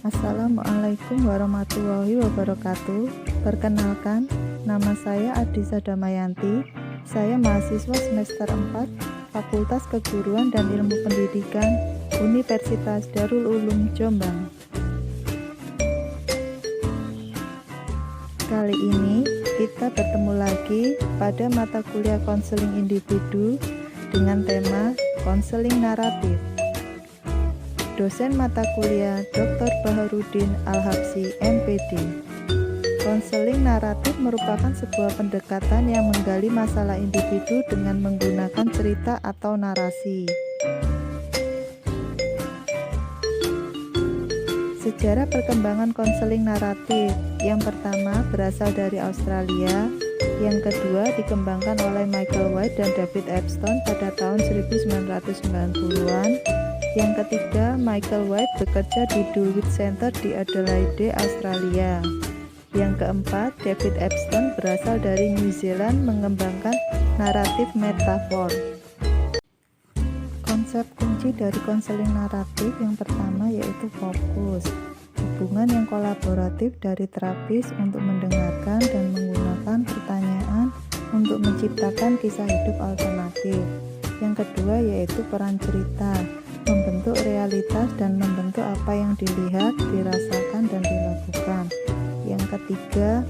Assalamualaikum warahmatullahi wabarakatuh. Perkenalkan, nama saya Adisa Damayanti. Saya mahasiswa semester 4 Fakultas Keguruan dan Ilmu Pendidikan Universitas Darul Ulum Jombang. Kali ini kita bertemu lagi pada mata kuliah konseling individu dengan tema konseling naratif. Dosen mata kuliah Dr. Baharudin Al-Habsyi, MPD. Konseling naratif merupakan sebuah pendekatan yang menggali masalah individu dengan menggunakan cerita atau narasi. Sejarah perkembangan konseling naratif. Yang pertama berasal dari Australia, yang kedua dikembangkan oleh Michael White dan David Epstein pada tahun 1990-an. Yang ketiga, Michael White bekerja di Dulwich Center di Adelaide, Australia. Yang keempat, David Epstein berasal dari New Zealand mengembangkan naratif metafor. Konsep kunci dari konseling naratif yang pertama yaitu fokus. Hubungan yang kolaboratif dari terapis untuk mendengarkan dan menggunakan pertanyaan untuk menciptakan kisah hidup alternatif. Yang kedua yaitu peran cerita, membentuk realitas dan membentuk apa yang dilihat, dirasakan, dan dilakukan. Yang ketiga,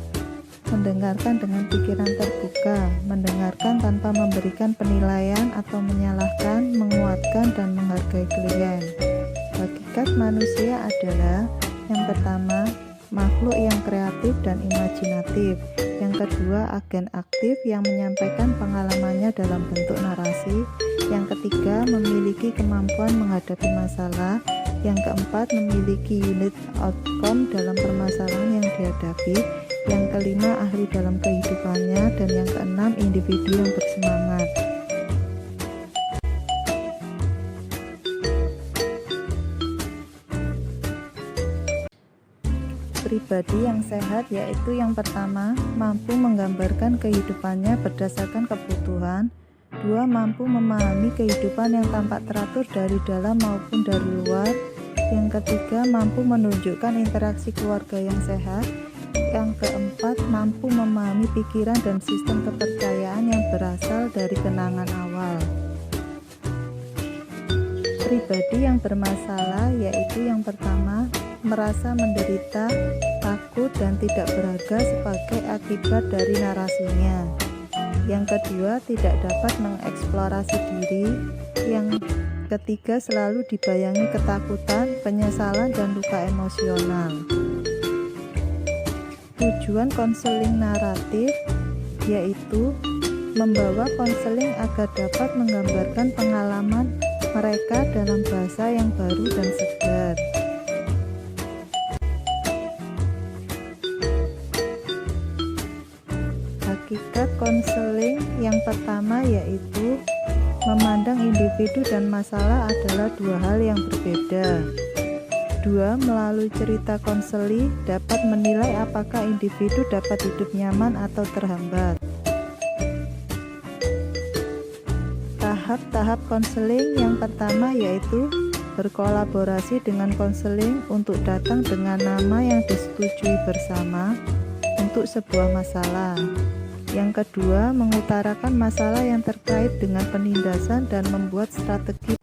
mendengarkan dengan pikiran terbuka, mendengarkan tanpa memberikan penilaian atau menyalahkan, menguatkan, dan menghargai klien. Hakikat manusia adalah yang pertama, makhluk yang kreatif dan imajinatif. Yang kedua, agen aktif yang menyampaikan pengalamannya dalam bentuk narasi. Yang ketiga, memiliki kemampuan menghadapi masalah. Yang keempat, memiliki unit outcome dalam permasalahan yang dihadapi. Yang kelima, ahli dalam kehidupannya. Dan yang keenam, individu yang bersemangat. Pribadi yang sehat yaitu yang pertama, mampu menggambarkan kehidupannya berdasarkan kebutuhan. Dua, mampu memahami kehidupan yang tampak teratur dari dalam maupun dari luar. Yang ketiga, mampu menunjukkan interaksi keluarga yang sehat. Yang keempat, mampu memahami pikiran dan sistem kepercayaan yang berasal dari kenangan awal. Pribadi yang bermasalah yaitu yang pertama, merasa menderita, takut, dan tidak berharga sebagai akibat dari narasinya. Yang kedua, tidak dapat mengeksplorasi diri. Yang ketiga, selalu dibayangi ketakutan, penyesalan, dan luka emosional. Tujuan konseling naratif yaitu membawa konseling agar dapat menggambarkan pengalaman mereka dalam bahasa yang baru dan segar. Hakikat konseling yang pertama yaitu memandang individu dan masalah adalah dua hal yang berbeda. Dua, melalui cerita konseli dapat menilai apakah individu dapat hidup nyaman atau terhambat. Tahap-tahap konseling yang pertama yaitu berkolaborasi dengan konseling untuk datang dengan nama yang disetujui bersama untuk sebuah masalah. Yang kedua, mengutarakan masalah yang terkait dengan penindasan dan membuat strategi.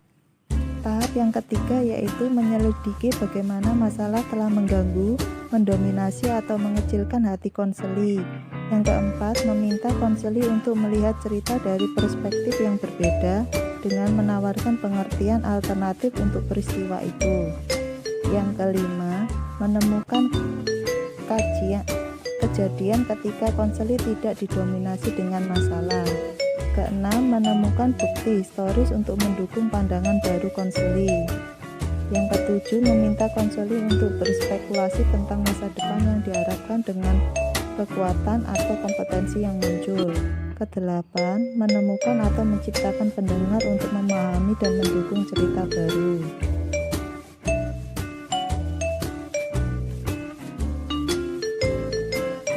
Tahap yang ketiga yaitu menyelidiki bagaimana masalah telah mengganggu, mendominasi atau mengecilkan hati konseli. Yang keempat, meminta konseli untuk melihat cerita dari perspektif yang berbeda dengan menawarkan pengertian alternatif untuk peristiwa itu. Yang kelima, menemukan kejadian ketika konseli tidak didominasi dengan masalah. Keenam, menemukan bukti historis untuk mendukung pandangan baru konseli. Yang ketujuh, meminta konseli untuk berspekulasi tentang masa depan yang diharapkan dengan kekuatan atau kompetensi yang muncul. Kedelapan, menemukan atau menciptakan pendengar untuk memahami dan mendukung cerita baru.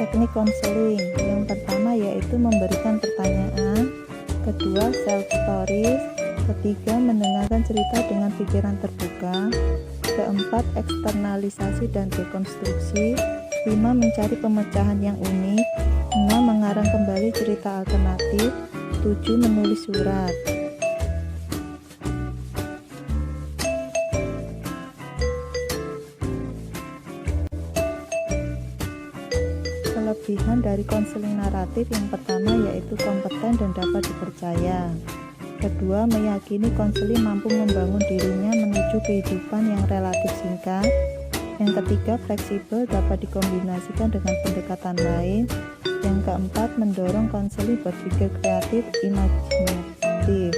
Teknik konseling yang pertama yaitu memberikan pertanyaan, kedua self stories, ketiga mendengarkan cerita dengan pikiran terbuka, Keempat, eksternalisasi dan dekonstruksi. 5. Mencari pemecahan yang unik. 6. Mengarang kembali cerita alternatif. 7. Menulis surat. Kelebihan dari konseling naratif yang pertama yaitu kompeten dan dapat dipercaya. Kedua, meyakini konseling mampu membangun dirinya menuju kehidupan yang relatif singkat. Yang ketiga, fleksibel, dapat dikombinasikan dengan pendekatan lain. Yang keempat, mendorong konseling berpikir kreatif, imajinatif.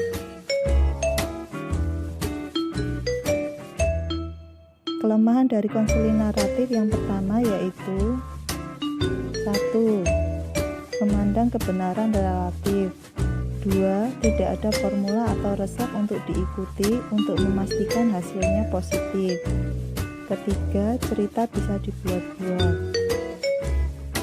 Kelemahan dari konseling naratif yang pertama yaitu 1. Memandang kebenaran relatif. 2. Tidak ada formula atau resep untuk diikuti untuk memastikan hasilnya positif. Ketiga, cerita bisa dibuat-buat.